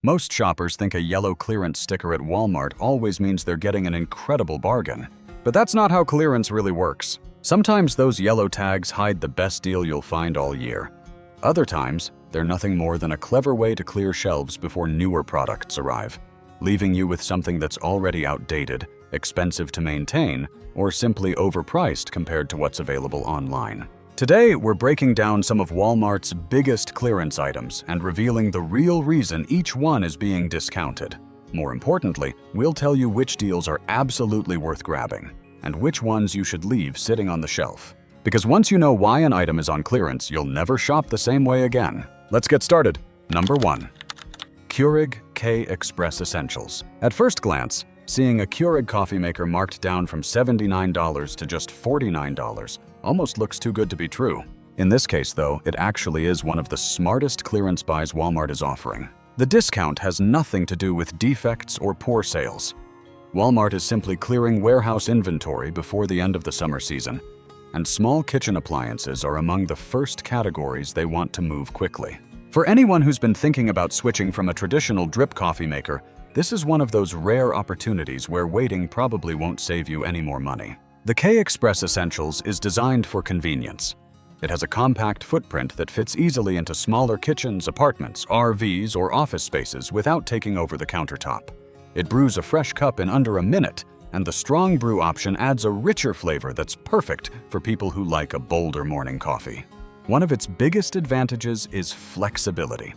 Most shoppers think a yellow clearance sticker at Walmart always means they're getting an incredible bargain. But that's not how clearance really works. Sometimes those yellow tags hide the best deal you'll find all year. Other times, they're nothing more than a clever way to clear shelves before newer products arrive, leaving you with something that's already outdated, expensive to maintain, or simply overpriced compared to what's available online. Today, we're breaking down some of Walmart's biggest clearance items and revealing the real reason each one is being discounted. More importantly, we'll tell you which deals are absolutely worth grabbing and which ones you should leave sitting on the shelf. Because once you know why an item is on clearance, you'll never shop the same way again. Let's get started. Number 1. Keurig K-Express Essentials. At first glance, seeing a Keurig coffee maker marked down from $79 to just $49 almost looks too good to be true. In this case, though, it actually is one of the smartest clearance buys Walmart is offering. The discount has nothing to do with defects or poor sales. Walmart is simply clearing warehouse inventory before the end of the summer season, and small kitchen appliances are among the first categories they want to move quickly. For anyone who's been thinking about switching from a traditional drip coffee maker, this is one of those rare opportunities where waiting probably won't save you any more money. The K-Express Essentials is designed for convenience. It has a compact footprint that fits easily into smaller kitchens, apartments, RVs, or office spaces without taking over the countertop. It brews a fresh cup in under a minute, and the strong brew option adds a richer flavor that's perfect for people who like a bolder morning coffee. One of its biggest advantages is flexibility.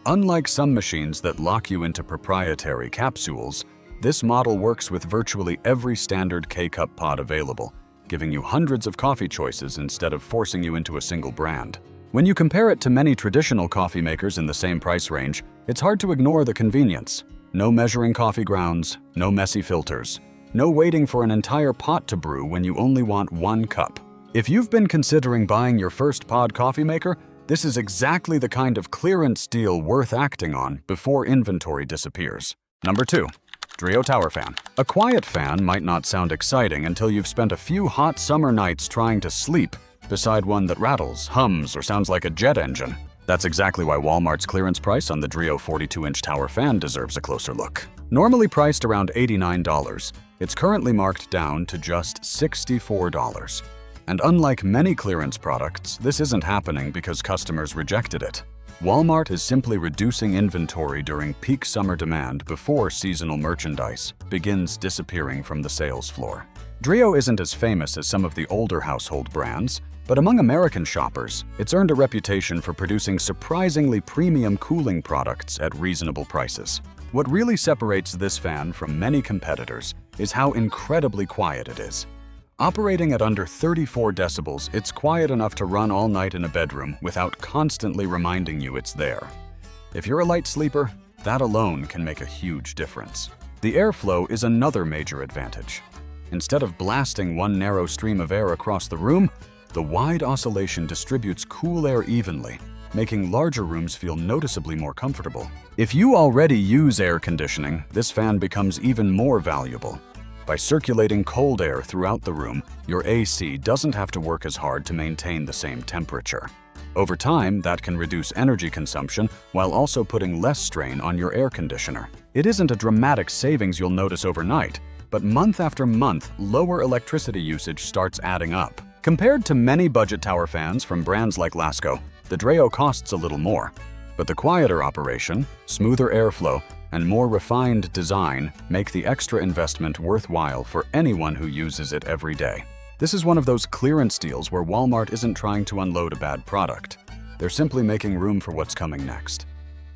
Unlike some machines that lock you into proprietary capsules, this model works with virtually every standard K-cup pod available, giving you hundreds of coffee choices instead of forcing you into a single brand. When you compare it to many traditional coffee makers in the same price range, it's hard to ignore the convenience. No measuring coffee grounds, no messy filters, no waiting for an entire pot to brew when you only want one cup. If you've been considering buying your first pod coffee maker, this is exactly the kind of clearance deal worth acting on before inventory disappears. Number 2. Dreo Tower Fan. A quiet fan might not sound exciting until you've spent a few hot summer nights trying to sleep beside one that rattles, hums, or sounds like a jet engine. That's exactly why Walmart's clearance price on the Dreo 42-inch tower fan deserves a closer look. Normally priced around $89, it's currently marked down to just $64. And unlike many clearance products, this isn't happening because customers rejected it. Walmart is simply reducing inventory during peak summer demand before seasonal merchandise begins disappearing from the sales floor. Dreo isn't as famous as some of the older household brands, but among American shoppers, it's earned a reputation for producing surprisingly premium cooling products at reasonable prices. What really separates this fan from many competitors is how incredibly quiet it is. Operating at under 34 decibels, it's quiet enough to run all night in a bedroom without constantly reminding you it's there. If you're a light sleeper, that alone can make a huge difference. The airflow is another major advantage. Instead of blasting one narrow stream of air across the room, the wide oscillation distributes cool air evenly, making larger rooms feel noticeably more comfortable. If you already use air conditioning, this fan becomes even more valuable. By circulating cold air throughout the room, your AC doesn't have to work as hard to maintain the same temperature. Over time, that can reduce energy consumption while also putting less strain on your air conditioner. It isn't a dramatic savings you'll notice overnight, but month after month, lower electricity usage starts adding up. Compared to many budget tower fans from brands like Lasco, the Dreo costs a little more. But the quieter operation, smoother airflow, and more refined design make the extra investment worthwhile for anyone who uses it every day. This is one of those clearance deals where Walmart isn't trying to unload a bad product. They're simply making room for what's coming next.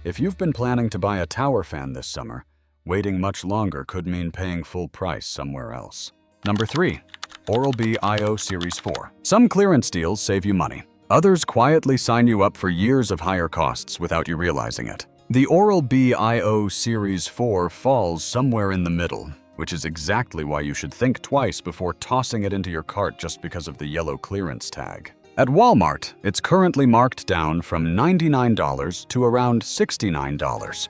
If you've been planning to buy a tower fan this summer, waiting much longer could mean paying full price somewhere else. Number 3. Oral-B iO Series 4. Some clearance deals save you money. Others quietly sign you up for years of higher costs without you realizing it. The Oral-B iO Series 4 falls somewhere in the middle, which is exactly why you should think twice before tossing it into your cart just because of the yellow clearance tag. At Walmart, it's currently marked down from $99 to around $69.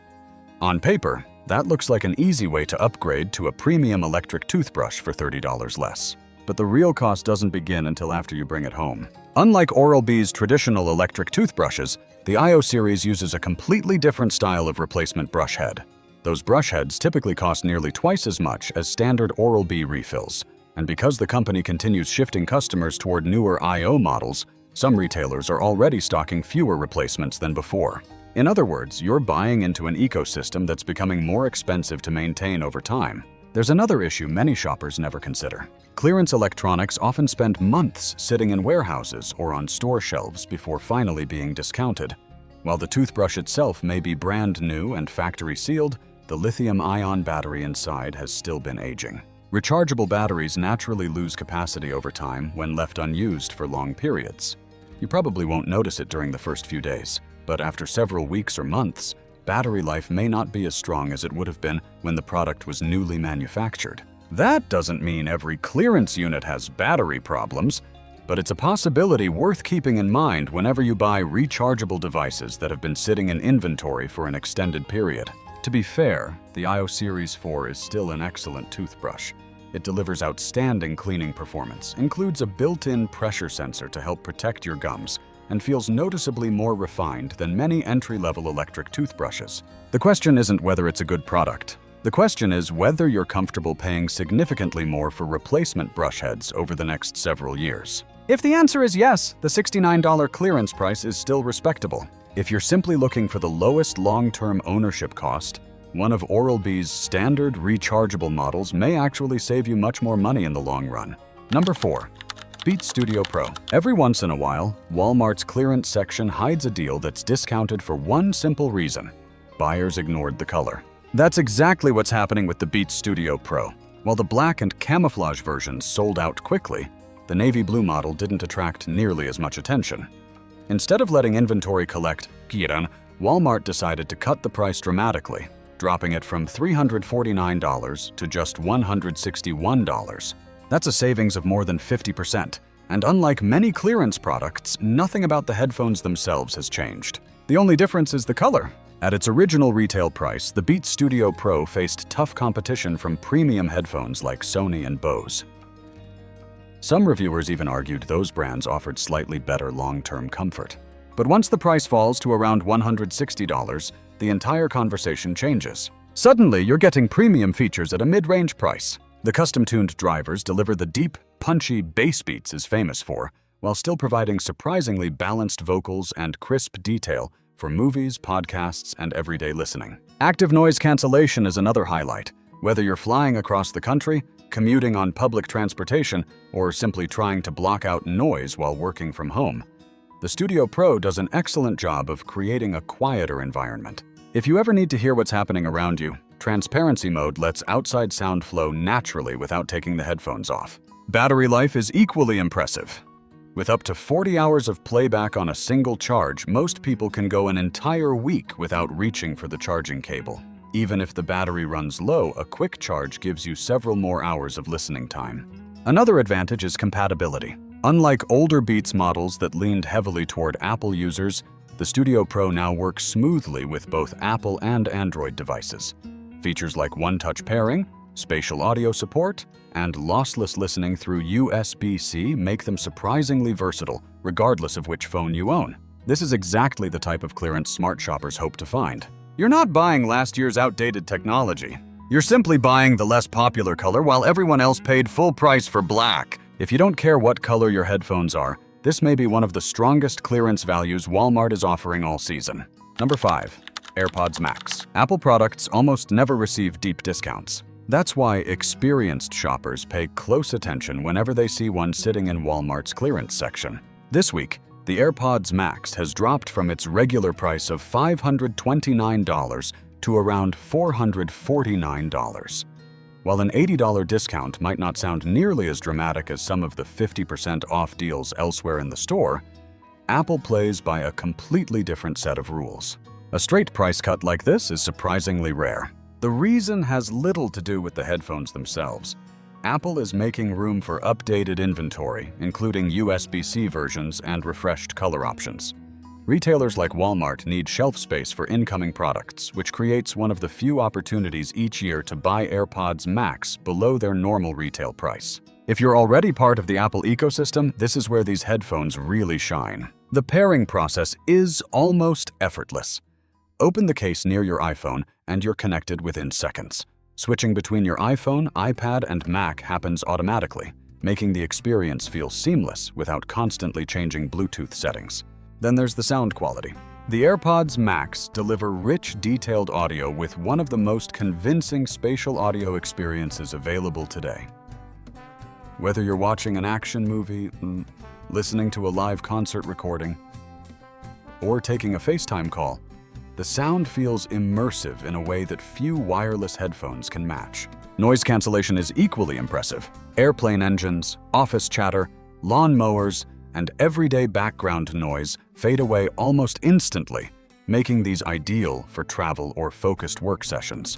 On paper, that looks like an easy way to upgrade to a premium electric toothbrush for $30 less. but the real cost doesn't begin until after you bring it home. Unlike Oral-B's traditional electric toothbrushes, the IO series uses a completely different style of replacement brush head. Those brush heads typically cost nearly twice as much as standard Oral-B refills. And because the company continues shifting customers toward newer IO models, some retailers are already stocking fewer replacements than before. In other words, you're buying into an ecosystem that's becoming more expensive to maintain over time. There's another issue many shoppers never consider. Clearance electronics often spend months sitting in warehouses or on store shelves before finally being discounted. While the toothbrush itself may be brand new and factory sealed, the lithium-ion battery inside has still been aging. Rechargeable batteries naturally lose capacity over time when left unused for long periods. You probably won't notice it during the first few days, but after several weeks or months, battery life may not be as strong as it would have been when the product was newly manufactured. That doesn't mean every clearance unit has battery problems, but it's a possibility worth keeping in mind whenever you buy rechargeable devices that have been sitting in inventory for an extended period. To be fair, the IO Series 4 is still an excellent toothbrush. It delivers outstanding cleaning performance, includes a built-in pressure sensor to help protect your gums, and feels noticeably more refined than many entry-level electric toothbrushes. The question isn't whether it's a good product. The question is whether you're comfortable paying significantly more for replacement brush heads over the next several years. If the answer is yes, the $69 clearance price is still respectable. If you're simply looking for the lowest long-term ownership cost, one of Oral-B's standard rechargeable models may actually save you much more money in the long run. Number 4. Beats Studio Pro. Every once in a while, Walmart's clearance section hides a deal that's discounted for one simple reason: buyers ignored the color. That's exactly what's happening with the Beats Studio Pro. While the black and camouflage versions sold out quickly, the navy blue model didn't attract nearly as much attention. Instead of letting inventory collect, Walmart decided to cut the price dramatically, dropping it from $349 to just $161. That's a savings of more than 50%, and unlike many clearance products, nothing about the headphones themselves has changed. The only difference is the color. At its original retail price, the Beats Studio Pro faced tough competition from premium headphones like Sony and Bose. Some reviewers even argued those brands offered slightly better long-term comfort. But once the price falls to around $160, the entire conversation changes. Suddenly, you're getting premium features at a mid-range price. The custom-tuned drivers deliver the deep, punchy bass beats is famous for, while still providing surprisingly balanced vocals and crisp detail for movies, podcasts, and everyday listening. Active noise cancellation is another highlight. Whether you're flying across the country, commuting on public transportation, or simply trying to block out noise while working from home, the Studio Pro does an excellent job of creating a quieter environment. If you ever need to hear what's happening around you, transparency mode lets outside sound flow naturally without taking the headphones off. Battery life is equally impressive. With up to 40 hours of playback on a single charge, most people can go an entire week without reaching for the charging cable. Even if the battery runs low, a quick charge gives you several more hours of listening time. Another advantage is compatibility. Unlike older Beats models that leaned heavily toward Apple users, the Studio Pro now works smoothly with both Apple and Android devices. Features like one-touch pairing, spatial audio support, and lossless listening through USB-C make them surprisingly versatile, regardless of which phone you own. This is exactly the type of clearance smart shoppers hope to find. You're not buying last year's outdated technology. You're simply buying the less popular color while everyone else paid full price for black. If you don't care what color your headphones are, this may be one of the strongest clearance values Walmart is offering all season. Number 5. AirPods Max. Apple products almost never receive deep discounts. That's why experienced shoppers pay close attention whenever they see one sitting in Walmart's clearance section. This week, the AirPods Max has dropped from its regular price of $529 to around $449. While an $80 discount might not sound nearly as dramatic as some of the 50% off deals elsewhere in the store, Apple plays by a completely different set of rules. A straight price cut like this is surprisingly rare. The reason has little to do with the headphones themselves. Apple is making room for updated inventory, including USB-C versions and refreshed color options. Retailers like Walmart need shelf space for incoming products, which creates one of the few opportunities each year to buy AirPods Max below their normal retail price. If you're already part of the Apple ecosystem, this is where these headphones really shine. The pairing process is almost effortless. Open the case near your iPhone and you're connected within seconds. Switching between your iPhone, iPad, and Mac happens automatically, making the experience feel seamless without constantly changing Bluetooth settings. Then there's the sound quality. The AirPods Max deliver rich, detailed audio with one of the most convincing spatial audio experiences available today. Whether you're watching an action movie, listening to a live concert recording, or taking a FaceTime call, the sound feels immersive in a way that few wireless headphones can match. Noise cancellation is equally impressive. Airplane engines, office chatter, lawn mowers, and everyday background noise fade away almost instantly, making these ideal for travel or focused work sessions.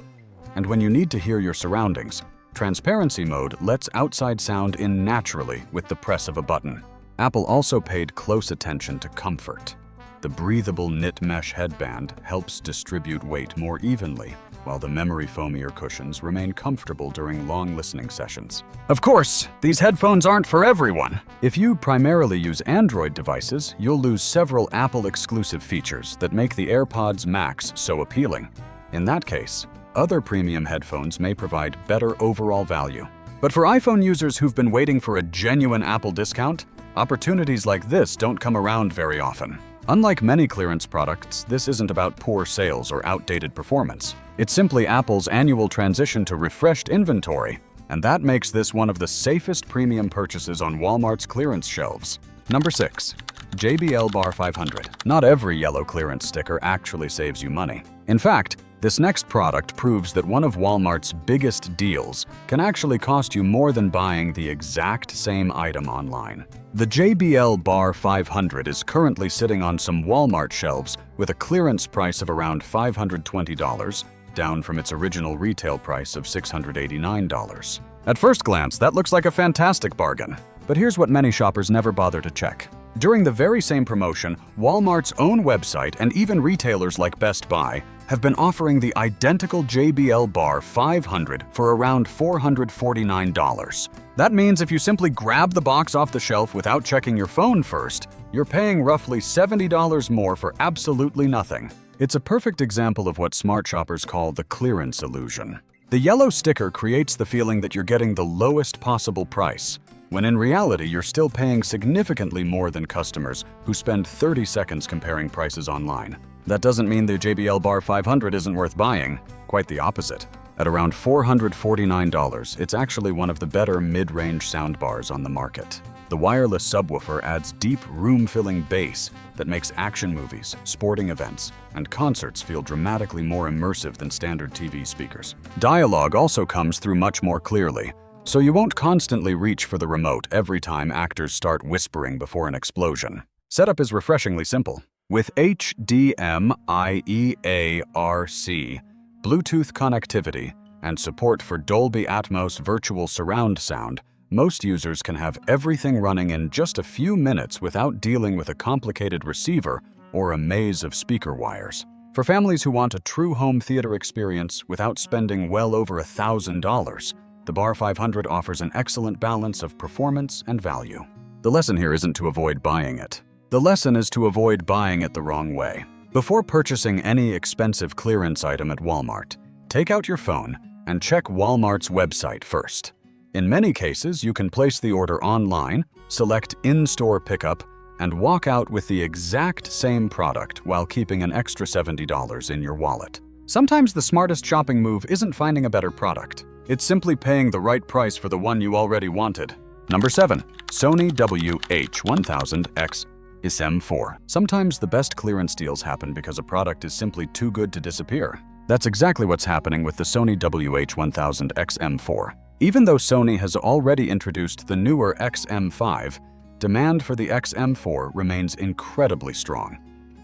And when you need to hear your surroundings, transparency mode lets outside sound in naturally with the press of a button. Apple also paid close attention to comfort. The breathable knit mesh headband helps distribute weight more evenly, while the memory foam ear cushions remain comfortable during long listening sessions. Of course, these headphones aren't for everyone. If you primarily use Android devices, you'll lose several Apple-exclusive features that make the AirPods Max so appealing. In that case, other premium headphones may provide better overall value. But for iPhone users who've been waiting for a genuine Apple discount, opportunities like this don't come around very often. Unlike many clearance products, this isn't about poor sales or outdated performance. It's simply Apple's annual transition to refreshed inventory, and that makes this one of the safest premium purchases on Walmart's clearance shelves. Number 6. JBL Bar 500. Not every yellow clearance sticker actually saves you money. In fact, this next product proves that one of Walmart's biggest deals can actually cost you more than buying the exact same item online. The JBL Bar 500 is currently sitting on some Walmart shelves with a clearance price of around $520, down from its original retail price of $689. At first glance, that looks like a fantastic bargain. But here's what many shoppers never bother to check. During the very same promotion, Walmart's own website and even retailers like Best Buy have been offering the identical JBL Bar 500 for around $449. That means if you simply grab the box off the shelf without checking your phone first, you're paying roughly $70 more for absolutely nothing. It's a perfect example of what smart shoppers call the clearance illusion. The yellow sticker creates the feeling that you're getting the lowest possible price, when in reality you're still paying significantly more than customers who spend 30 seconds comparing prices online. That doesn't mean the JBL Bar 500 isn't worth buying. Quite the opposite. At around $449, it's actually one of the better mid-range soundbars on the market. The wireless subwoofer adds deep, room-filling bass that makes action movies, sporting events, and concerts feel dramatically more immersive than standard TV speakers. Dialogue also comes through much more clearly, so you won't constantly reach for the remote every time actors start whispering before an explosion. Setup is refreshingly simple. With HDMI EARC, Bluetooth connectivity, and support for Dolby Atmos virtual surround sound, most users can have everything running in just a few minutes without dealing with a complicated receiver or a maze of speaker wires. For families who want a true home theater experience without spending well over $1,000, the Bar 500 offers an excellent balance of performance and value. The lesson here isn't to avoid buying it. The lesson is to avoid buying it the wrong way. Before purchasing any expensive clearance item at Walmart, take out your phone and check Walmart's website first. In many cases, you can place the order online, select in-store pickup, and walk out with the exact same product while keeping an extra $70 in your wallet. Sometimes the smartest shopping move isn't finding a better product. It's simply paying the right price for the one you already wanted. Number 7. Sony WH-1000XM4. Sometimes the best clearance deals happen because a product is simply too good to disappear. That's exactly what's happening with the Sony WH-1000XM4. Even though Sony has already introduced the newer XM5, demand for the XM4 remains incredibly strong.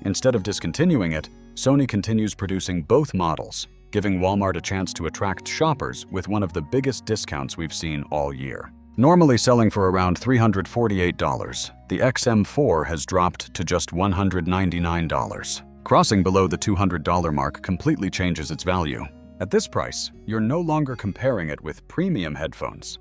Instead of discontinuing it, Sony continues producing both models, giving Walmart a chance to attract shoppers with one of the biggest discounts we've seen all year. Normally selling for around $348, the XM4 has dropped to just $199. Crossing below the $200 mark completely changes its value. At this price, you're no longer comparing it with premium headphones.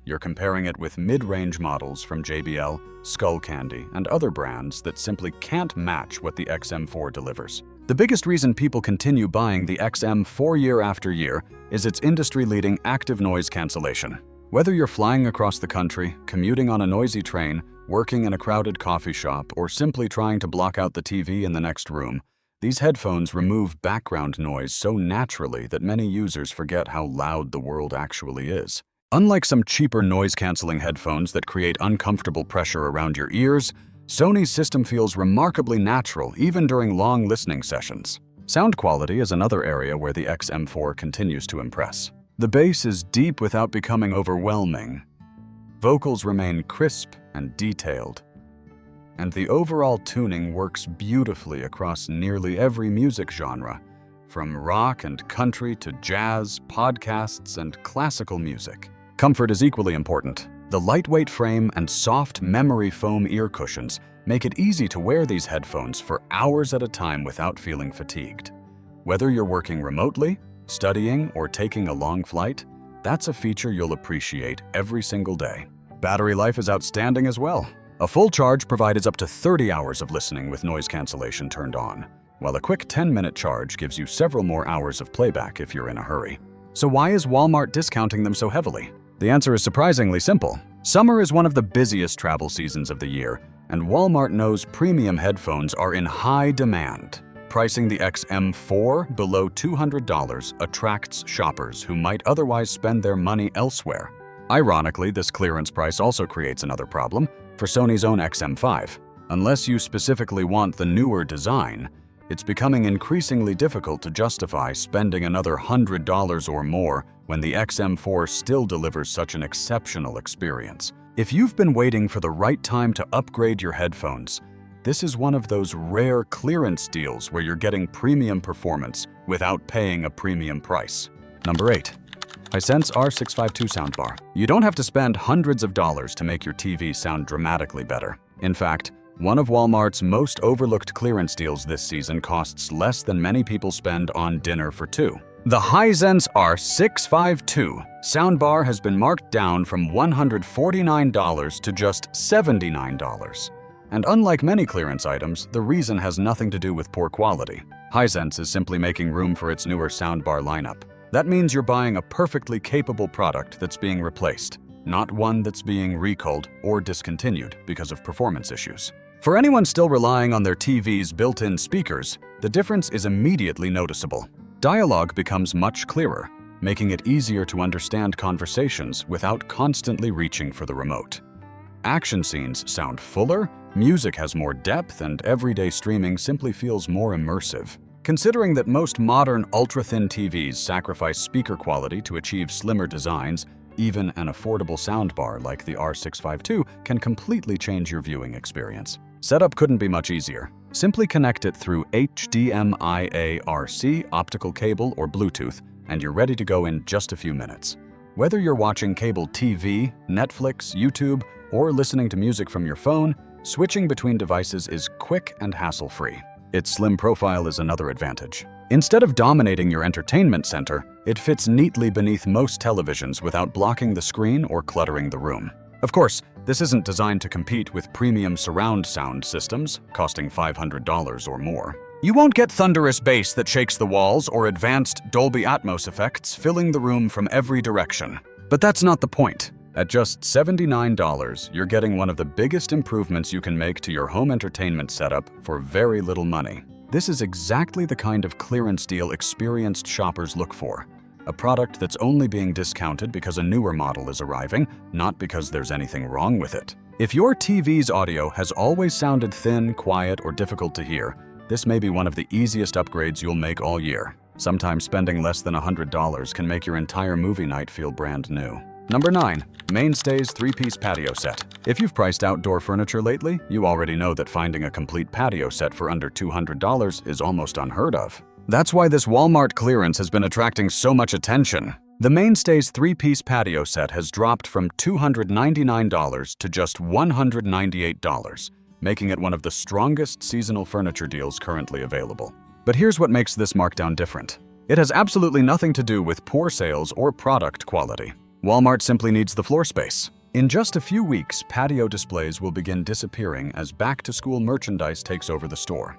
You're comparing it with mid-range models from JBL, Skullcandy, and other brands that simply can't match what the XM4 delivers. The biggest reason people continue buying the XM4 year after year is its industry-leading active noise cancellation. Whether you're flying across the country, commuting on a noisy train, working in a crowded coffee shop, or simply trying to block out the TV in the next room, these headphones remove background noise so naturally that many users forget how loud the world actually is. Unlike some cheaper noise-canceling headphones that create uncomfortable pressure around your ears, Sony's system feels remarkably natural even during long listening sessions. Sound quality is another area where the XM4 continues to impress. The bass is deep without becoming overwhelming. Vocals remain crisp and detailed. And the overall tuning works beautifully across nearly every music genre, from rock and country to jazz, podcasts, and classical music. Comfort is equally important. The lightweight frame and soft memory foam ear cushions make it easy to wear these headphones for hours at a time without feeling fatigued. Whether you're working remotely, studying, or taking a long flight, that's a feature you'll appreciate every single day. Battery life is outstanding as well. A full charge provides up to 30 hours of listening with noise cancellation turned on, while a quick 10-minute charge gives you several more hours of playback if you're in a hurry. So why is Walmart discounting them so heavily? The answer is surprisingly simple. Summer is one of the busiest travel seasons of the year, and Walmart knows premium headphones are in high demand. Pricing the XM4 below $200 attracts shoppers who might otherwise spend their money elsewhere. Ironically, this clearance price also creates another problem for Sony's own XM5. Unless you specifically want the newer design, it's becoming increasingly difficult to justify spending another $100 or more when the XM4 still delivers such an exceptional experience. If you've been waiting for the right time to upgrade your headphones, this is one of those rare clearance deals where you're getting premium performance without paying a premium price. Number 8. Hisense R652 soundbar. You don't have to spend hundreds of dollars to make your TV sound dramatically better. In fact, one of Walmart's most overlooked clearance deals this season costs less than many people spend on dinner for two. The Hisense R652 soundbar has been marked down from $149 to just $79. And unlike many clearance items, the reason has nothing to do with poor quality. Hisense is simply making room for its newer soundbar lineup. That means you're buying a perfectly capable product that's being replaced, not one that's being recalled or discontinued because of performance issues. For anyone still relying on their TV's built-in speakers, the difference is immediately noticeable. Dialogue becomes much clearer, making it easier to understand conversations without constantly reaching for the remote. Action scenes sound fuller, music has more depth, and everyday streaming simply feels more immersive. Considering that most modern ultra-thin TVs sacrifice speaker quality to achieve slimmer designs, even an affordable soundbar like the R652 can completely change your viewing experience. Setup couldn't be much easier. Simply connect it through HDMI-AC optical cable or Bluetooth, and you're ready to go in just a few minutes. Whether you're watching cable TV, Netflix, YouTube, or listening to music from your phone, switching between devices is quick and hassle-free. Its slim profile is another advantage. Instead of dominating your entertainment center, it fits neatly beneath most televisions without blocking the screen or cluttering the room. Of course, this isn't designed to compete with premium surround sound systems, costing $500 or more. You won't get thunderous bass that shakes the walls or advanced Dolby Atmos effects filling the room from every direction. But that's not the point. At just $79, you're getting one of the biggest improvements you can make to your home entertainment setup for very little money. This is exactly the kind of clearance deal experienced shoppers look for. A product that's only being discounted because a newer model is arriving, not because there's anything wrong with it. If your TV's audio has always sounded thin, quiet, or difficult to hear, this may be one of the easiest upgrades you'll make all year. Sometimes spending less than $100 can make your entire movie night feel brand new. Number 9. Mainstays 3-piece patio set. If you've priced outdoor furniture lately, you already know that finding a complete patio set for under $200 is almost unheard of. That's why this Walmart clearance has been attracting so much attention. The Mainstays 3-piece patio set has dropped from $299 to just $198, making it one of the strongest seasonal furniture deals currently available. But here's what makes this markdown different. It has absolutely nothing to do with poor sales or product quality. Walmart simply needs the floor space. In just a few weeks, patio displays will begin disappearing as back-to-school merchandise takes over the store.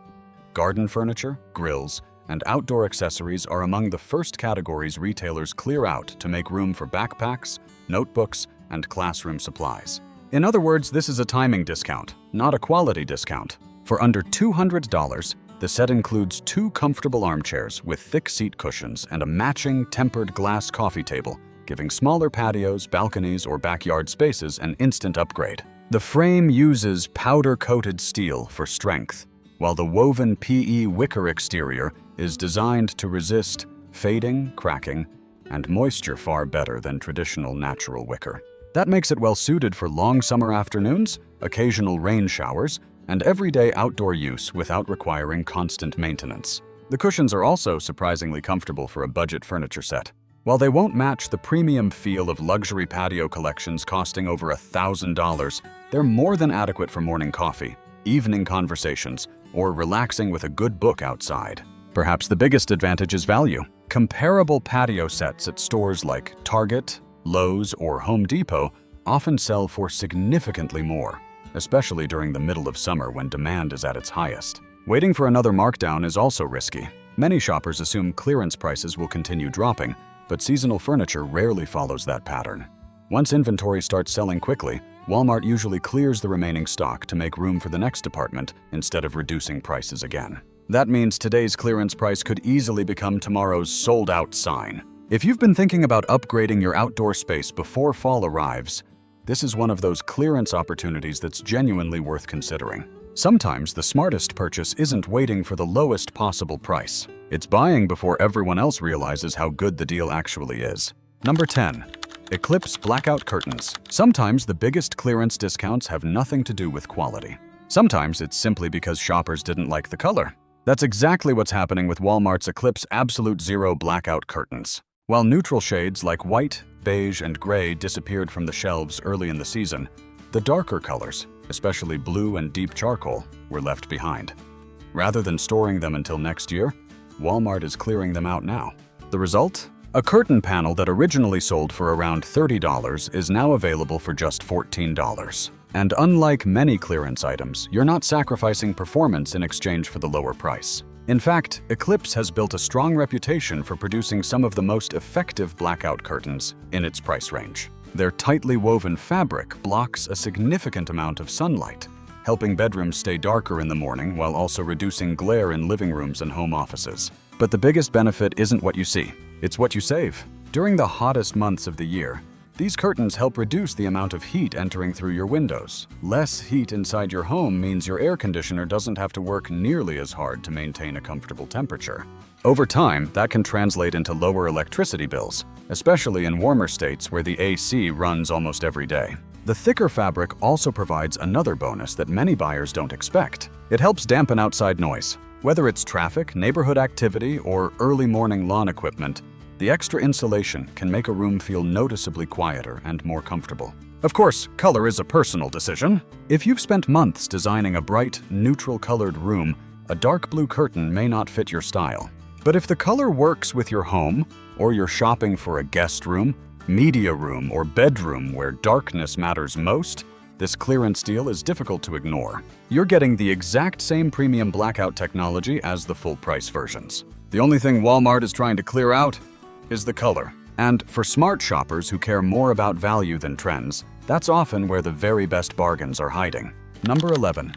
Garden furniture, grills, and outdoor accessories are among the first categories retailers clear out to make room for backpacks, notebooks, and classroom supplies. In other words, this is a timing discount, not a quality discount. For under $200, the set includes 2 comfortable armchairs with thick seat cushions and a matching tempered glass coffee table, giving smaller patios, balconies, or backyard spaces an instant upgrade. The frame uses powder-coated steel for strength, while the woven PE wicker exterior is designed to resist fading, cracking, and moisture far better than traditional natural wicker. That makes it well-suited for long summer afternoons, occasional rain showers, and everyday outdoor use without requiring constant maintenance. The cushions are also surprisingly comfortable for a budget furniture set. While they won't match the premium feel of luxury patio collections costing over $1,000, they're more than adequate for morning coffee, evening conversations, or relaxing with a good book outside. Perhaps the biggest advantage is value. Comparable patio sets at stores like Target, Lowe's, or Home Depot often sell for significantly more, especially during the middle of summer when demand is at its highest. Waiting for another markdown is also risky. Many shoppers assume clearance prices will continue dropping, but seasonal furniture rarely follows that pattern. Once inventory starts selling quickly, Walmart usually clears the remaining stock to make room for the next department instead of reducing prices again. That means today's clearance price could easily become tomorrow's sold-out sign. If you've been thinking about upgrading your outdoor space before fall arrives, this is one of those clearance opportunities that's genuinely worth considering. Sometimes the smartest purchase isn't waiting for the lowest possible price. It's buying before everyone else realizes how good the deal actually is. Number 10. Eclipse blackout curtains. Sometimes the biggest clearance discounts have nothing to do with quality. Sometimes it's simply because shoppers didn't like the color. That's exactly what's happening with Walmart's Eclipse Absolute Zero blackout curtains. While neutral shades like white, beige, and gray disappeared from the shelves early in the season, the darker colors, especially blue and deep charcoal, were left behind. Rather than storing them until next year, Walmart is clearing them out now. The result? A curtain panel that originally sold for around $30 is now available for just $14. And unlike many clearance items, you're not sacrificing performance in exchange for the lower price. In fact, Eclipse has built a strong reputation for producing some of the most effective blackout curtains in its price range. Their tightly woven fabric blocks a significant amount of sunlight, helping bedrooms stay darker in the morning while also reducing glare in living rooms and home offices. But the biggest benefit isn't what you see, it's what you save. During the hottest months of the year, these curtains help reduce the amount of heat entering through your windows. Less heat inside your home means your air conditioner doesn't have to work nearly as hard to maintain a comfortable temperature. Over time, that can translate into lower electricity bills, especially in warmer states where the AC runs almost every day. The thicker fabric also provides another bonus that many buyers don't expect. It helps dampen outside noise. Whether it's traffic, neighborhood activity, or early morning lawn equipment, the extra insulation can make a room feel noticeably quieter and more comfortable. Of course, color is a personal decision. If you've spent months designing a bright, neutral-colored room, a dark blue curtain may not fit your style. But if the color works with your home, or you're shopping for a guest room, media room, or bedroom where darkness matters most, this clearance deal is difficult to ignore. You're getting the exact same premium blackout technology as the full-price versions. The only thing Walmart is trying to clear out is the color. And for smart shoppers who care more about value than trends, that's often where the very best bargains are hiding. Number 11.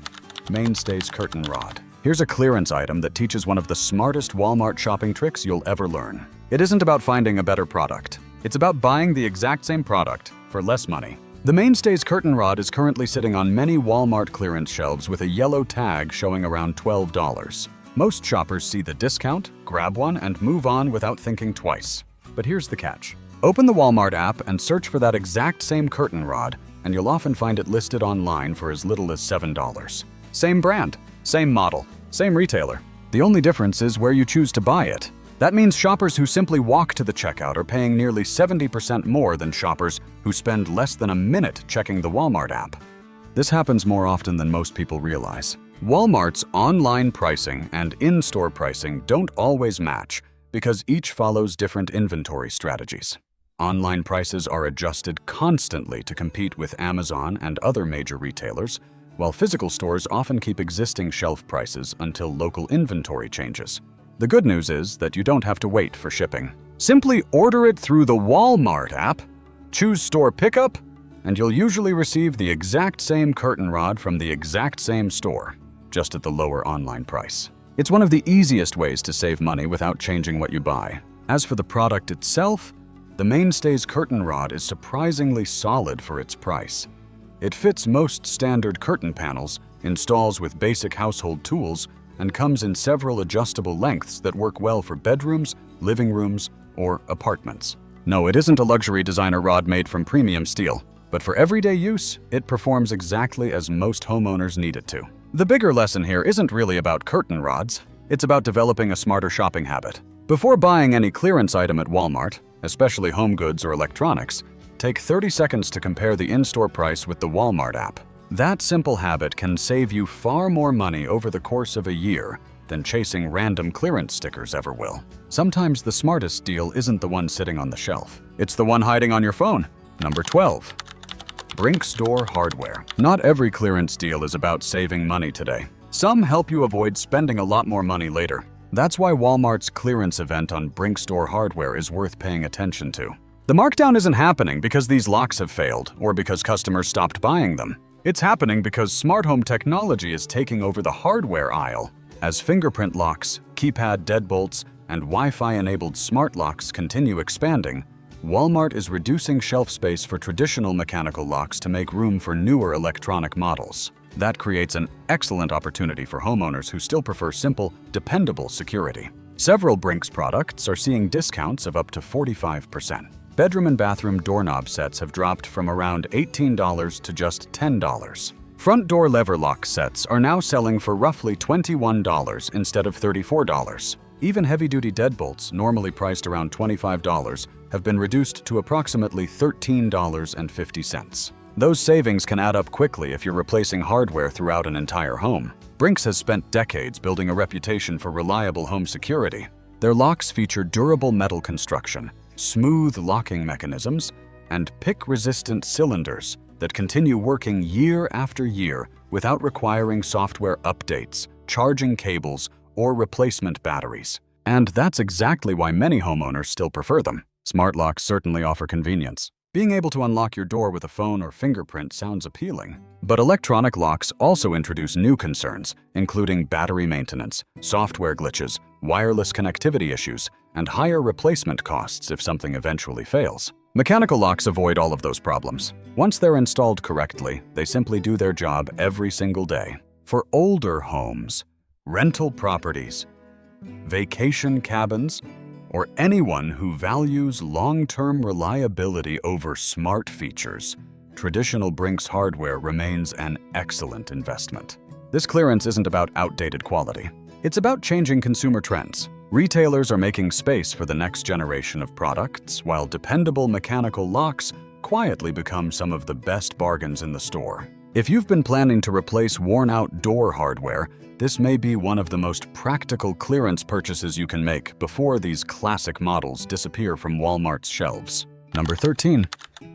Mainstays curtain rod. Here's a clearance item that teaches one of the smartest Walmart shopping tricks you'll ever learn. It isn't about finding a better product. It's about buying the exact same product for less money. The Mainstays curtain rod is currently sitting on many Walmart clearance shelves with a yellow tag showing around $12. Most shoppers see the discount, grab one, and move on without thinking twice. But here's the catch. Open the Walmart app and search for that exact same curtain rod, and you'll often find it listed online for as little as $7. Same brand, same model, same retailer. The only difference is where you choose to buy it. That means shoppers who simply walk to the checkout are paying nearly 70% more than shoppers who spend less than a minute checking the Walmart app. This happens more often than most people realize. Walmart's online pricing and in-store pricing don't always match because each follows different inventory strategies. Online prices are adjusted constantly to compete with Amazon and other major retailers, while physical stores often keep existing shelf prices until local inventory changes. The good news is that you don't have to wait for shipping. Simply order it through the Walmart app, choose store pickup, and you'll usually receive the exact same curtain rod from the exact same store, just at the lower online price. It's one of the easiest ways to save money without changing what you buy. As for the product itself, the Mainstays curtain rod is surprisingly solid for its price. It fits most standard curtain panels, installs with basic household tools, and comes in several adjustable lengths that work well for bedrooms, living rooms, or apartments. No, it isn't a luxury designer rod made from premium steel, but for everyday use, it performs exactly as most homeowners need it to. The bigger lesson here isn't really about curtain rods, it's about developing a smarter shopping habit. Before buying any clearance item at Walmart, especially home goods or electronics, take 30 seconds to compare the in-store price with the Walmart app. That simple habit can save you far more money over the course of a year than chasing random clearance stickers ever will. Sometimes the smartest deal isn't the one sitting on the shelf. It's the one hiding on your phone. Number 12. Brinks door hardware. Not every clearance deal is about saving money today. Some help you avoid spending a lot more money later. That's why Walmart's clearance event on Brinks door hardware is worth paying attention to. The markdown isn't happening because these locks have failed or because customers stopped buying them. It's happening because smart home technology is taking over the hardware aisle. As fingerprint locks, keypad deadbolts, and Wi-Fi-enabled smart locks continue expanding, Walmart is reducing shelf space for traditional mechanical locks to make room for newer electronic models. That creates an excellent opportunity for homeowners who still prefer simple, dependable security. Several Brinks products are seeing discounts of up to 45%. Bedroom and bathroom doorknob sets have dropped from around $18 to just $10. Front door lever lock sets are now selling for roughly $21 instead of $34. Even heavy-duty deadbolts, normally priced around $25, have been reduced to approximately $13.50. Those savings can add up quickly if you're replacing hardware throughout an entire home. Brinks has spent decades building a reputation for reliable home security. Their locks feature durable metal construction, smooth locking mechanisms, and pick-resistant cylinders that continue working year after year without requiring software updates, charging cables, or replacement batteries. And that's exactly why many homeowners still prefer them. Smart locks certainly offer convenience. Being able to unlock your door with a phone or fingerprint sounds appealing. But electronic locks also introduce new concerns, including battery maintenance, software glitches, wireless connectivity issues, and higher replacement costs if something eventually fails. Mechanical locks avoid all of those problems. Once they're installed correctly, they simply do their job every single day. For older homes, rental properties, vacation cabins, or anyone who values long-term reliability over smart features, traditional Brinks hardware remains an excellent investment. This clearance isn't about outdated quality. It's about changing consumer trends. Retailers are making space for the next generation of products, while dependable mechanical locks quietly become some of the best bargains in the store. If you've been planning to replace worn-out door hardware, this may be one of the most practical clearance purchases you can make before these classic models disappear from Walmart's shelves. Number 13.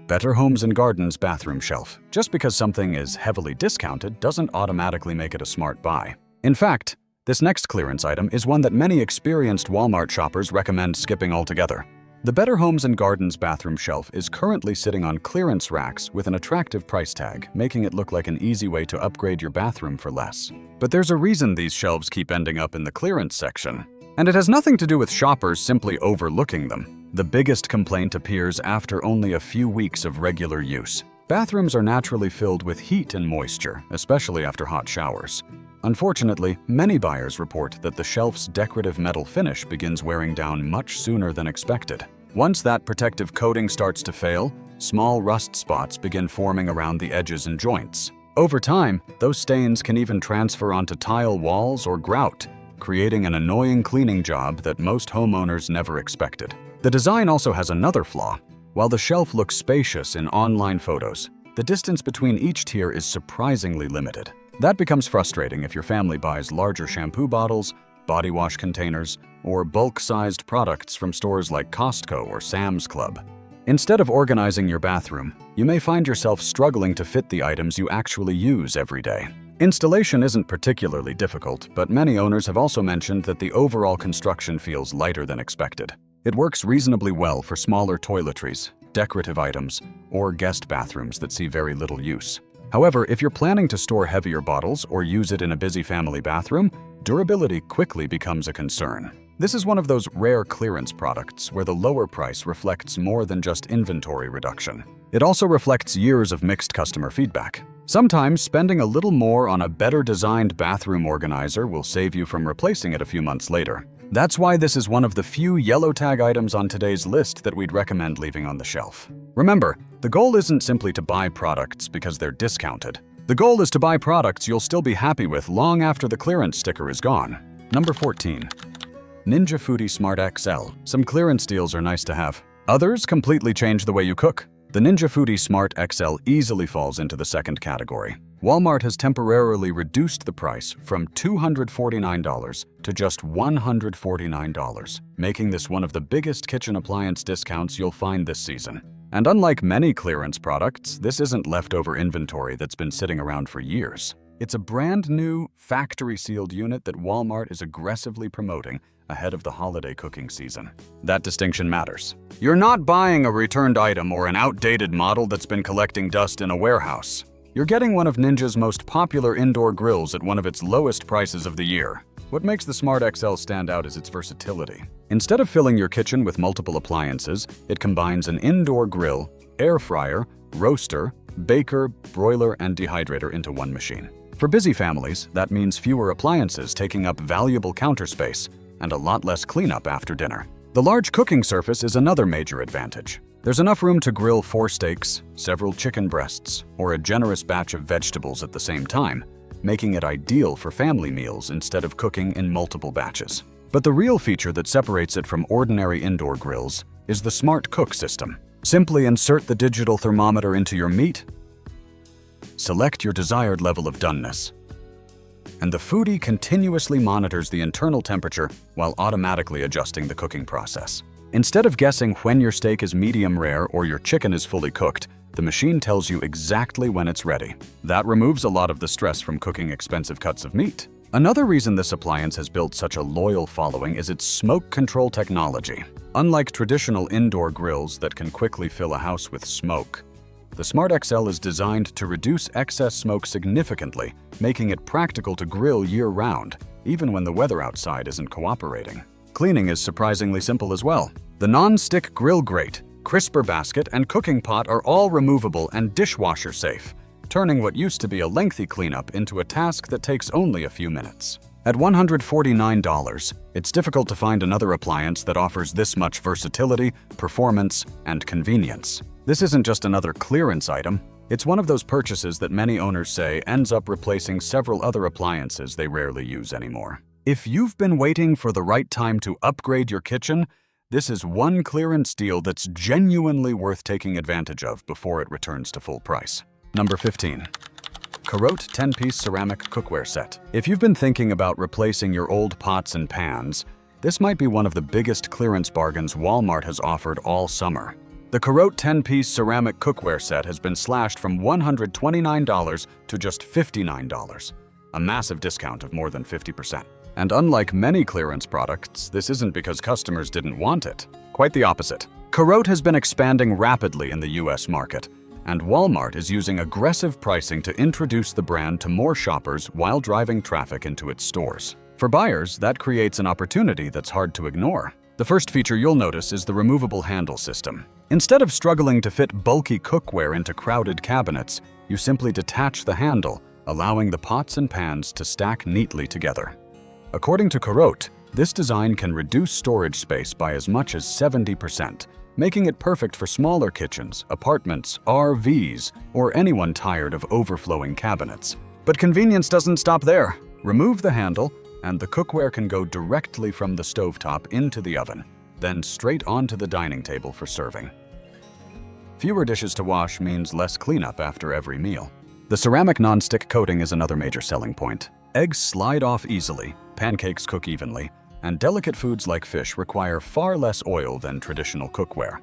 Better Homes and Gardens bathroom shelf. Just because something is heavily discounted doesn't automatically make it a smart buy. In fact, this next clearance item is one that many experienced Walmart shoppers recommend skipping altogether. The Better Homes and Gardens bathroom shelf is currently sitting on clearance racks with an attractive price tag, making it look like an easy way to upgrade your bathroom for less. But there's a reason these shelves keep ending up in the clearance section. And it has nothing to do with shoppers simply overlooking them. The biggest complaint appears after only a few weeks of regular use. Bathrooms are naturally filled with heat and moisture, especially after hot showers. Unfortunately, many buyers report that the shelf's decorative metal finish begins wearing down much sooner than expected. Once that protective coating starts to fail, small rust spots begin forming around the edges and joints. Over time, those stains can even transfer onto tile walls or grout, creating an annoying cleaning job that most homeowners never expected. The design also has another flaw. While the shelf looks spacious in online photos, the distance between each tier is surprisingly limited. That becomes frustrating if your family buys larger shampoo bottles, body wash containers, or bulk-sized products from stores like Costco or Sam's Club. Instead of organizing your bathroom, you may find yourself struggling to fit the items you actually use every day. Installation isn't particularly difficult, but many owners have also mentioned that the overall construction feels lighter than expected. It works reasonably well for smaller toiletries, decorative items, or guest bathrooms that see very little use. However, if you're planning to store heavier bottles or use it in a busy family bathroom, durability quickly becomes a concern. This is one of those rare clearance products where the lower price reflects more than just inventory reduction. It also reflects years of mixed customer feedback. Sometimes spending a little more on a better designed bathroom organizer will save you from replacing it a few months later. That's why this is one of the few yellow tag items on today's list that we'd recommend leaving on the shelf. Remember, the goal isn't simply to buy products because they're discounted. The goal is to buy products you'll still be happy with long after the clearance sticker is gone. Number 14. Ninja Foodi Smart XL. Some clearance deals are nice to have. Others completely change the way you cook. The Ninja Foodi Smart XL easily falls into the second category. Walmart has temporarily reduced the price from $249 to just $149, making this one of the biggest kitchen appliance discounts you'll find this season. And unlike many clearance products, this isn't leftover inventory that's been sitting around for years. It's a brand new, factory-sealed unit that Walmart is aggressively promoting ahead of the holiday cooking season. That distinction matters. You're not buying a returned item or an outdated model that's been collecting dust in a warehouse. You're getting one of Ninja's most popular indoor grills at one of its lowest prices of the year. What makes the Smart XL stand out is its versatility. Instead of filling your kitchen with multiple appliances, it combines an indoor grill, air fryer, roaster, baker, broiler, and dehydrator into one machine. For busy families, that means fewer appliances taking up valuable counter space and a lot less cleanup after dinner. The large cooking surface is another major advantage. There's enough room to grill 4 steaks, several chicken breasts, or a generous batch of vegetables at the same time, making it ideal for family meals instead of cooking in multiple batches. But the real feature that separates it from ordinary indoor grills is the Smart Cook system. Simply insert the digital thermometer into your meat, select your desired level of doneness, and the Foodi continuously monitors the internal temperature while automatically adjusting the cooking process. Instead of guessing when your steak is medium rare or your chicken is fully cooked, the machine tells you exactly when it's ready. That removes a lot of the stress from cooking expensive cuts of meat. Another reason this appliance has built such a loyal following is its smoke control technology. Unlike traditional indoor grills that can quickly fill a house with smoke, the Smart XL is designed to reduce excess smoke significantly, making it practical to grill year-round, even when the weather outside isn't cooperating. Cleaning is surprisingly simple as well. The non-stick grill grate, crisper basket, and cooking pot are all removable and dishwasher safe, turning what used to be a lengthy cleanup into a task that takes only a few minutes. At $149, it's difficult to find another appliance that offers this much versatility, performance, and convenience. This isn't just another clearance item. It's one of those purchases that many owners say ends up replacing several other appliances they rarely use anymore. If you've been waiting for the right time to upgrade your kitchen, this is one clearance deal that's genuinely worth taking advantage of before it returns to full price. Number 15. Carote 10-piece ceramic cookware set. If you've been thinking about replacing your old pots and pans, this might be one of the biggest clearance bargains Walmart has offered all summer. The Carote 10-piece ceramic cookware set has been slashed from $129 to just $59, a massive discount of more than 50%. And unlike many clearance products, this isn't because customers didn't want it. Quite the opposite. Carote has been expanding rapidly in the US market, and Walmart is using aggressive pricing to introduce the brand to more shoppers while driving traffic into its stores. For buyers, that creates an opportunity that's hard to ignore. The first feature you'll notice is the removable handle system. Instead of struggling to fit bulky cookware into crowded cabinets, you simply detach the handle, allowing the pots and pans to stack neatly together. According to Carote, this design can reduce storage space by as much as 70%, making it perfect for smaller kitchens, apartments, RVs, or anyone tired of overflowing cabinets. But convenience doesn't stop there. Remove the handle, and the cookware can go directly from the stovetop into the oven, then straight onto the dining table for serving. Fewer dishes to wash means less cleanup after every meal. The ceramic non-stick coating is another major selling point. Eggs slide off easily, pancakes cook evenly, and delicate foods like fish require far less oil than traditional cookware.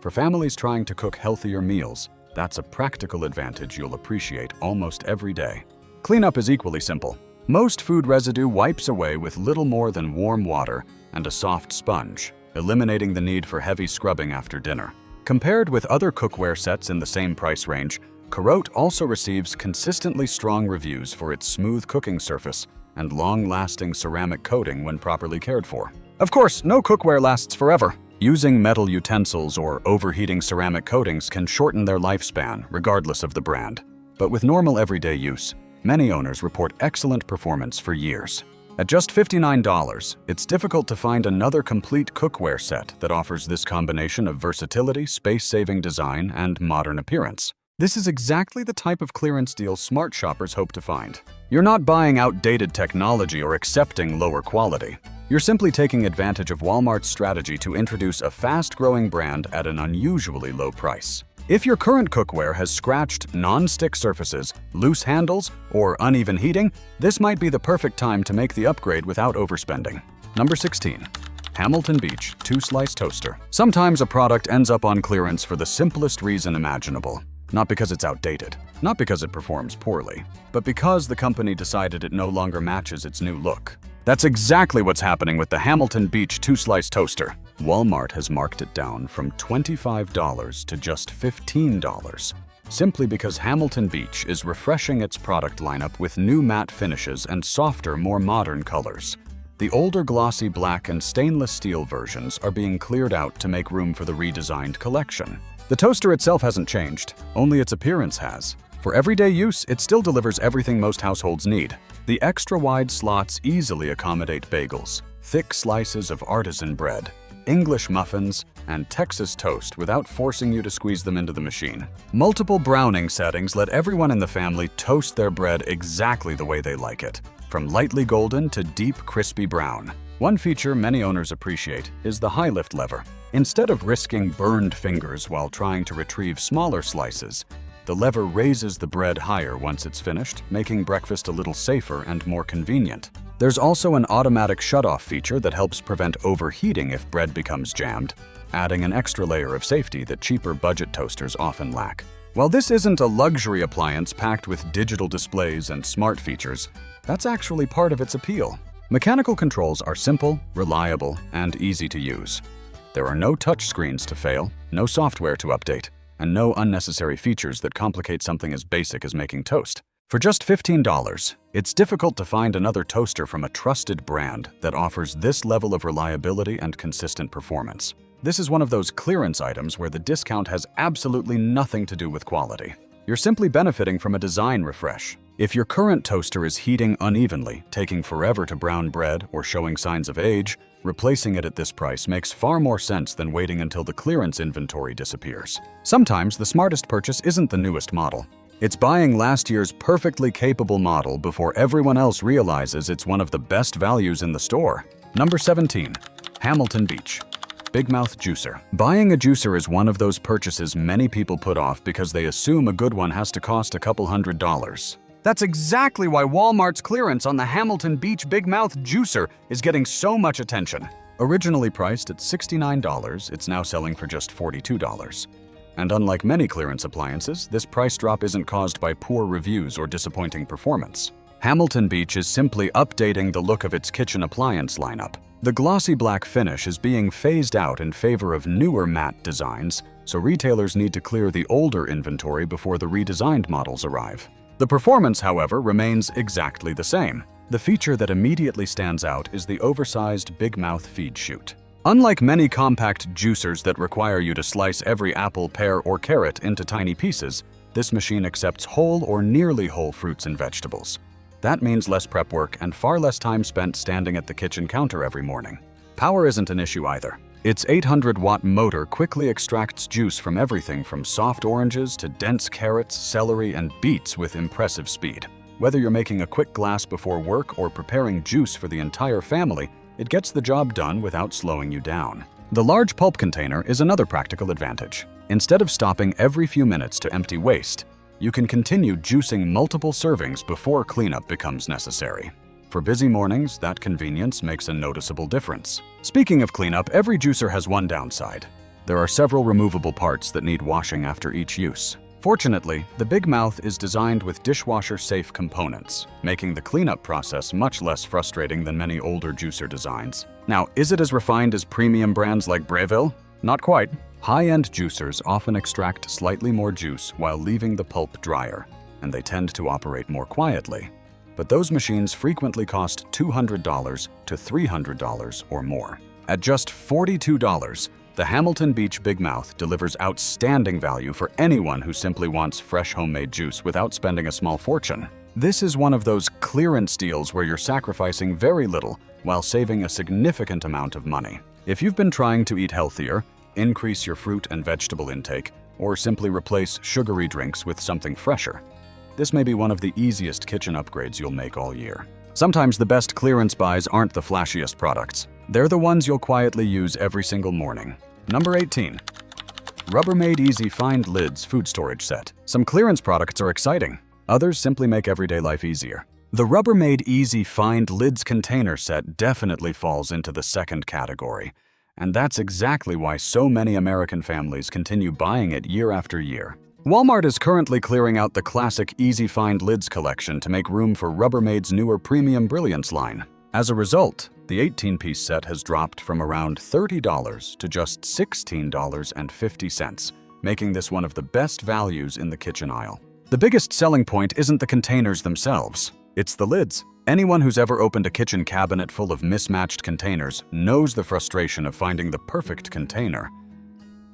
For families trying to cook healthier meals, that's a practical advantage you'll appreciate almost every day. Cleanup is equally simple. Most food residue wipes away with little more than warm water and a soft sponge, eliminating the need for heavy scrubbing after dinner. Compared with other cookware sets in the same price range, Carote also receives consistently strong reviews for its smooth cooking surface and long-lasting ceramic coating when properly cared for. Of course, no cookware lasts forever. Using metal utensils or overheating ceramic coatings can shorten their lifespan, regardless of the brand. But with normal everyday use, many owners report excellent performance for years. At just $59, it's difficult to find another complete cookware set that offers this combination of versatility, space-saving design, and modern appearance. This is exactly the type of clearance deal smart shoppers hope to find. You're not buying outdated technology or accepting lower quality. You're simply taking advantage of Walmart's strategy to introduce a fast-growing brand at an unusually low price. If your current cookware has scratched, non-stick surfaces, loose handles, or uneven heating, this might be the perfect time to make the upgrade without overspending. Number 16. Hamilton Beach 2-Slice Toaster. Sometimes a product ends up on clearance for the simplest reason imaginable. Not because it's outdated, not because it performs poorly, but because the company decided it no longer matches its new look. That's exactly what's happening with the Hamilton Beach 2-Slice Toaster. Walmart has marked it down from $25 to just $15, simply because Hamilton Beach is refreshing its product lineup with new matte finishes and softer, more modern colors. The older glossy black and stainless steel versions are being cleared out to make room for the redesigned collection. The toaster itself hasn't changed, only its appearance has. For everyday use, it still delivers everything most households need. The extra-wide slots easily accommodate bagels, thick slices of artisan bread, English muffins, and Texas toast without forcing you to squeeze them into the machine. Multiple browning settings let everyone in the family toast their bread exactly the way they like it, from lightly golden to deep crispy brown. One feature many owners appreciate is the high lift lever. Instead of risking burned fingers while trying to retrieve smaller slices, the lever raises the bread higher once it's finished, making breakfast a little safer and more convenient. There's also an automatic shutoff feature that helps prevent overheating if bread becomes jammed, adding an extra layer of safety that cheaper budget toasters often lack. While this isn't a luxury appliance packed with digital displays and smart features, that's actually part of its appeal. Mechanical controls are simple, reliable, and easy to use. There are no touch screens to fail, no software to update, and no unnecessary features that complicate something as basic as making toast. For just $15, it's difficult to find another toaster from a trusted brand that offers this level of reliability and consistent performance. This is one of those clearance items where the discount has absolutely nothing to do with quality. You're simply benefiting from a design refresh. If your current toaster is heating unevenly, taking forever to brown bread, or showing signs of age, replacing it at this price makes far more sense than waiting until the clearance inventory disappears. Sometimes the smartest purchase isn't the newest model. It's buying last year's perfectly capable model before everyone else realizes it's one of the best values in the store. Number 17. Hamilton Beach Big Mouth Juicer. Buying a juicer is one of those purchases many people put off because they assume a good one has to cost a couple $100s. That's exactly why Walmart's clearance on the Hamilton Beach Big Mouth Juicer is getting so much attention. Originally priced at $69, it's now selling for just $42. And unlike many clearance appliances, this price drop isn't caused by poor reviews or disappointing performance. Hamilton Beach is simply updating the look of its kitchen appliance lineup. The glossy black finish is being phased out in favor of newer matte designs, so retailers need to clear the older inventory before the redesigned models arrive. The performance, however, remains exactly the same. The feature that immediately stands out is the oversized Big Mouth feed chute. Unlike many compact juicers that require you to slice every apple, pear, or carrot into tiny pieces, this machine accepts whole or nearly whole fruits and vegetables. That means less prep work and far less time spent standing at the kitchen counter every morning. Power isn't an issue either. Its 800-watt motor quickly extracts juice from everything from soft oranges to dense carrots, celery, and beets with impressive speed. Whether you're making a quick glass before work or preparing juice for the entire family, it gets the job done without slowing you down. The large pulp container is another practical advantage. Instead of stopping every few minutes to empty waste, you can continue juicing multiple servings before cleanup becomes necessary. For busy mornings, that convenience makes a noticeable difference. Speaking of cleanup, every juicer has one downside. There are several removable parts that need washing after each use. Fortunately, the Big Mouth is designed with dishwasher-safe components, making the cleanup process much less frustrating than many older juicer designs. Now, is it as refined as premium brands like Breville? Not quite. High-end juicers often extract slightly more juice while leaving the pulp drier, and they tend to operate more quietly. But those machines frequently cost $200 to $300 or more. At just $42, the Hamilton Beach Big Mouth delivers outstanding value for anyone who simply wants fresh homemade juice without spending a small fortune. This is one of those clearance deals where you're sacrificing very little while saving a significant amount of money. If you've been trying to eat healthier, increase your fruit and vegetable intake, or simply replace sugary drinks with something fresher, this may be one of the easiest kitchen upgrades you'll make all year. Sometimes the best clearance buys aren't the flashiest products. They're the ones you'll quietly use every single morning. Number 18. Rubbermaid Easy Find Lids Food Storage Set. Some clearance products are exciting. Others simply make everyday life easier. The Rubbermaid Easy Find Lids container set definitely falls into the second category. And that's exactly why so many American families continue buying it year after year. Walmart is currently clearing out the classic Easy Find Lids collection to make room for Rubbermaid's newer Premium Brilliance line. As a result, the 18-piece set has dropped from around $30 to just $16.50, making this one of the best values in the kitchen aisle. The biggest selling point isn't the containers themselves, it's the lids. Anyone who's ever opened a kitchen cabinet full of mismatched containers knows the frustration of finding the perfect container,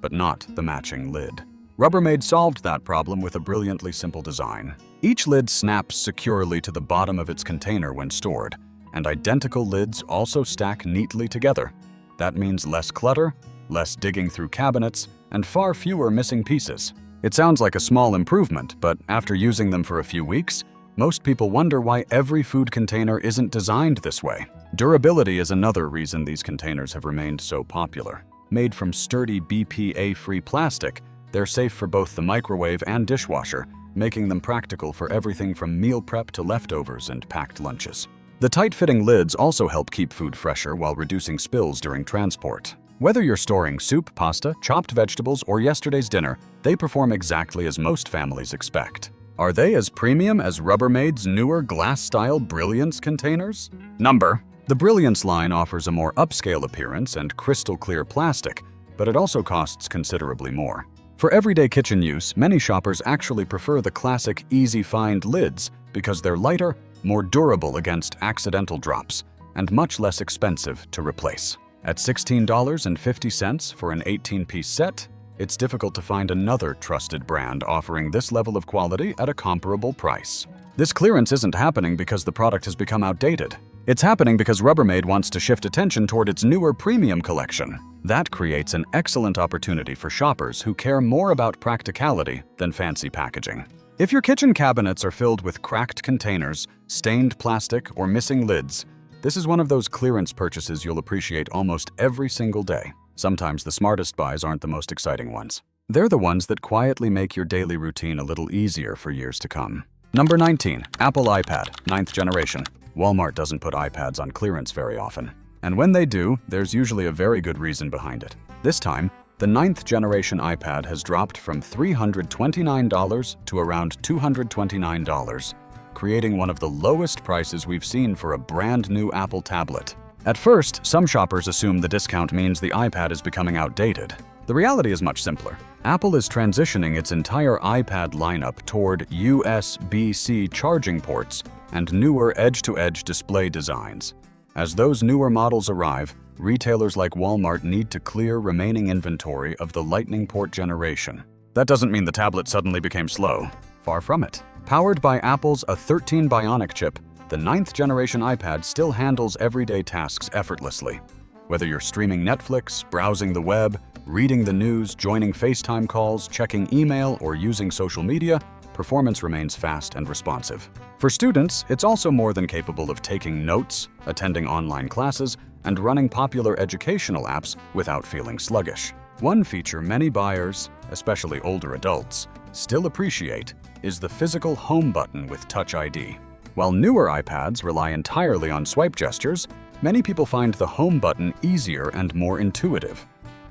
but not the matching lid. Rubbermaid solved that problem with a brilliantly simple design. Each lid snaps securely to the bottom of its container when stored, and identical lids also stack neatly together. That means less clutter, less digging through cabinets, and far fewer missing pieces. It sounds like a small improvement, but after using them for a few weeks, most people wonder why every food container isn't designed this way. Durability is another reason these containers have remained so popular. Made from sturdy BPA-free plastic, they're safe for both the microwave and dishwasher, making them practical for everything from meal prep to leftovers and packed lunches. The tight-fitting lids also help keep food fresher while reducing spills during transport. Whether you're storing soup, pasta, chopped vegetables, or yesterday's dinner, they perform exactly as most families expect. Are they as premium as Rubbermaid's newer glass-style Brilliance containers? The Brilliance line offers a more upscale appearance and crystal-clear plastic, but it also costs considerably more. For everyday kitchen use, many shoppers actually prefer the classic Easy Find lids because they're lighter, more durable against accidental drops, and much less expensive to replace. At $16.50 for an 18-piece set, it's difficult to find another trusted brand offering this level of quality at a comparable price. This clearance isn't happening because the product has become outdated. It's happening because Rubbermaid wants to shift attention toward its newer premium collection. That creates an excellent opportunity for shoppers who care more about practicality than fancy packaging. If your kitchen cabinets are filled with cracked containers, stained plastic, or missing lids, this is one of those clearance purchases you'll appreciate almost every single day. Sometimes the smartest buys aren't the most exciting ones. They're the ones that quietly make your daily routine a little easier for years to come. Number 19. Apple iPad, 9th generation. Walmart doesn't put iPads on clearance very often. And when they do, there's usually a very good reason behind it. This time, the 9th generation iPad has dropped from $329 to around $229, creating one of the lowest prices we've seen for a brand new Apple tablet. At first, some shoppers assume the discount means the iPad is becoming outdated. The reality is much simpler. Apple is transitioning its entire iPad lineup toward USB-C charging ports and newer edge-to-edge display designs. As those newer models arrive, retailers like Walmart need to clear remaining inventory of the Lightning port generation. That doesn't mean the tablet suddenly became slow. Far from it. Powered by Apple's A13 Bionic chip, the 9th generation iPad still handles everyday tasks effortlessly. Whether you're streaming Netflix, browsing the web, reading the news, joining FaceTime calls, checking email, or using social media, performance remains fast and responsive. For students, it's also more than capable of taking notes, attending online classes, and running popular educational apps without feeling sluggish. One feature many buyers, especially older adults, still appreciate is the physical home button with Touch ID. While newer iPads rely entirely on swipe gestures, many people find the home button easier and more intuitive.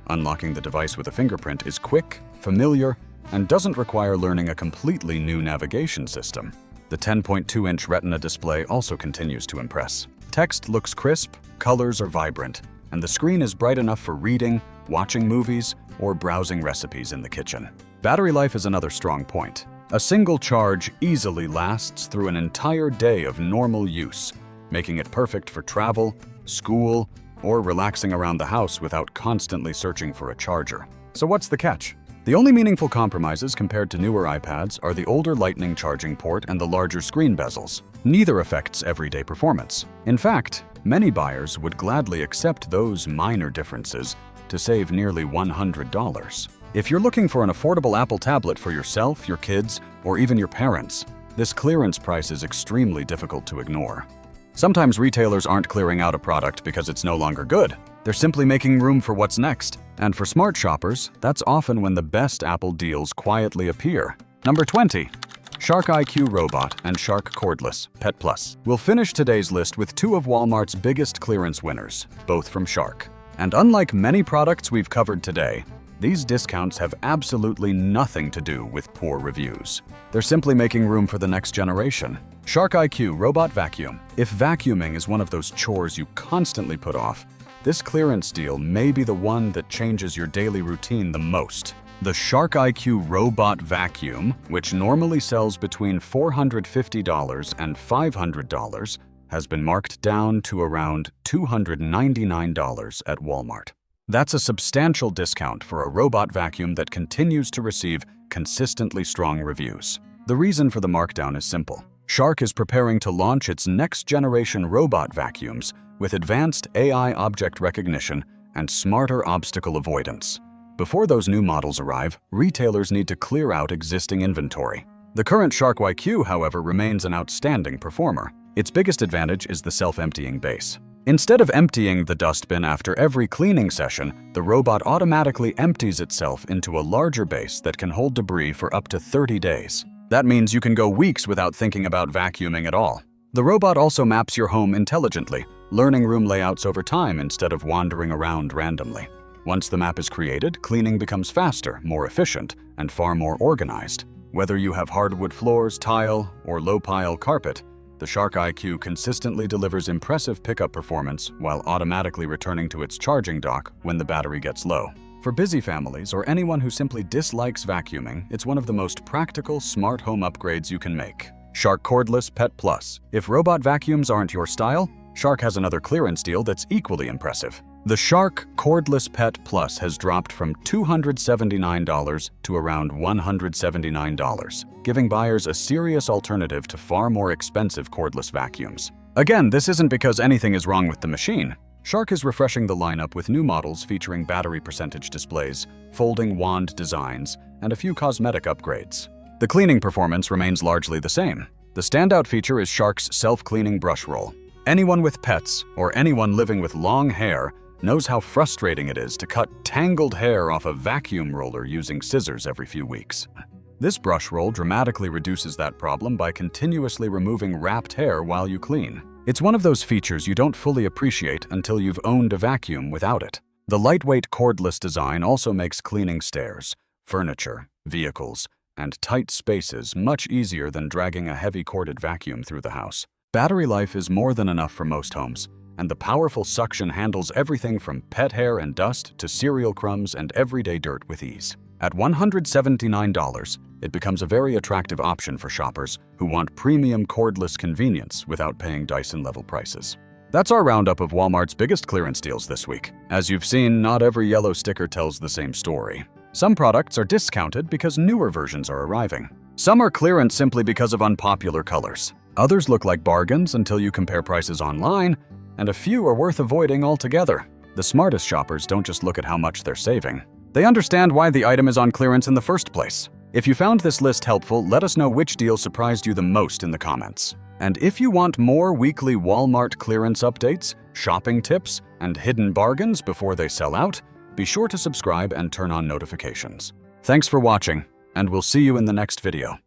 Unlocking the device with a fingerprint is quick, familiar, and doesn't require learning a completely new navigation system. The 10.2-inch Retina display also continues to impress. Text looks crisp, colors are vibrant, and the screen is bright enough for reading, watching movies, or browsing recipes in the kitchen. Battery life is another strong point. A single charge easily lasts through an entire day of normal use, making it perfect for travel, school, or relaxing around the house without constantly searching for a charger. So what's the catch? The only meaningful compromises compared to newer iPads are the older Lightning charging port and the larger screen bezels. Neither affects everyday performance. In fact, many buyers would gladly accept those minor differences to save nearly $100. If you're looking for an affordable Apple tablet for yourself, your kids, or even your parents, this clearance price is extremely difficult to ignore. Sometimes retailers aren't clearing out a product because it's no longer good. They're simply making room for what's next. And for smart shoppers, that's often when the best Apple deals quietly appear. Number 20. Shark IQ Robot and Shark Cordless Pet Plus. We'll finish today's list with two of Walmart's biggest clearance winners, both from Shark. And unlike many products we've covered today, these discounts have absolutely nothing to do with poor reviews. They're simply making room for the next generation. Shark IQ Robot Vacuum. If vacuuming is one of those chores you constantly put off, this clearance deal may be the one that changes your daily routine the most. The Shark IQ Robot Vacuum, which normally sells between $450 and $500, has been marked down to around $299 at Walmart. That's a substantial discount for a robot vacuum that continues to receive consistently strong reviews. The reason for the markdown is simple. Shark is preparing to launch its next-generation robot vacuums with advanced AI object recognition and smarter obstacle avoidance. Before those new models arrive, retailers need to clear out existing inventory. The current Shark IQ, however, remains an outstanding performer. Its biggest advantage is the self-emptying base. Instead of emptying the dustbin after every cleaning session, the robot automatically empties itself into a larger base that can hold debris for up to 30 days. That means you can go weeks without thinking about vacuuming at all. The robot also maps your home intelligently, learning room layouts over time instead of wandering around randomly. Once the map is created, cleaning becomes faster, more efficient, and far more organized. Whether you have hardwood floors, tile, or low-pile carpet, the Shark IQ consistently delivers impressive pickup performance while automatically returning to its charging dock when the battery gets low. For busy families or anyone who simply dislikes vacuuming, it's one of the most practical smart home upgrades you can make. Shark Cordless Pet Plus. If robot vacuums aren't your style, Shark has another clearance deal that's equally impressive. The Shark Cordless Pet Plus has dropped from $279 to around $179, giving buyers a serious alternative to far more expensive cordless vacuums. Again, this isn't because anything is wrong with the machine. Shark is refreshing the lineup with new models featuring battery percentage displays, folding wand designs, and a few cosmetic upgrades. The cleaning performance remains largely the same. The standout feature is Shark's self-cleaning brush roll. Anyone with pets or anyone living with long hair knows how frustrating it is to cut tangled hair off a vacuum roller using scissors every few weeks. This brush roll dramatically reduces that problem by continuously removing wrapped hair while you clean. It's one of those features you don't fully appreciate until you've owned a vacuum without it. The lightweight cordless design also makes cleaning stairs, furniture, vehicles, and tight spaces much easier than dragging a heavy corded vacuum through the house. Battery life is more than enough for most homes, and the powerful suction handles everything from pet hair and dust to cereal crumbs and everyday dirt with ease. At $179, it becomes a very attractive option for shoppers who want premium cordless convenience without paying Dyson-level prices. That's our roundup of Walmart's biggest clearance deals this week. As you've seen, not every yellow sticker tells the same story. Some products are discounted because newer versions are arriving. Some are clearance simply because of unpopular colors. Others look like bargains until you compare prices online, and a few are worth avoiding altogether. The smartest shoppers don't just look at how much they're saving. They understand why the item is on clearance in the first place. If you found this list helpful, let us know which deal surprised you the most in the comments. And if you want more weekly Walmart clearance updates, shopping tips, and hidden bargains before they sell out, be sure to subscribe and turn on notifications. Thanks for watching, and we'll see you in the next video.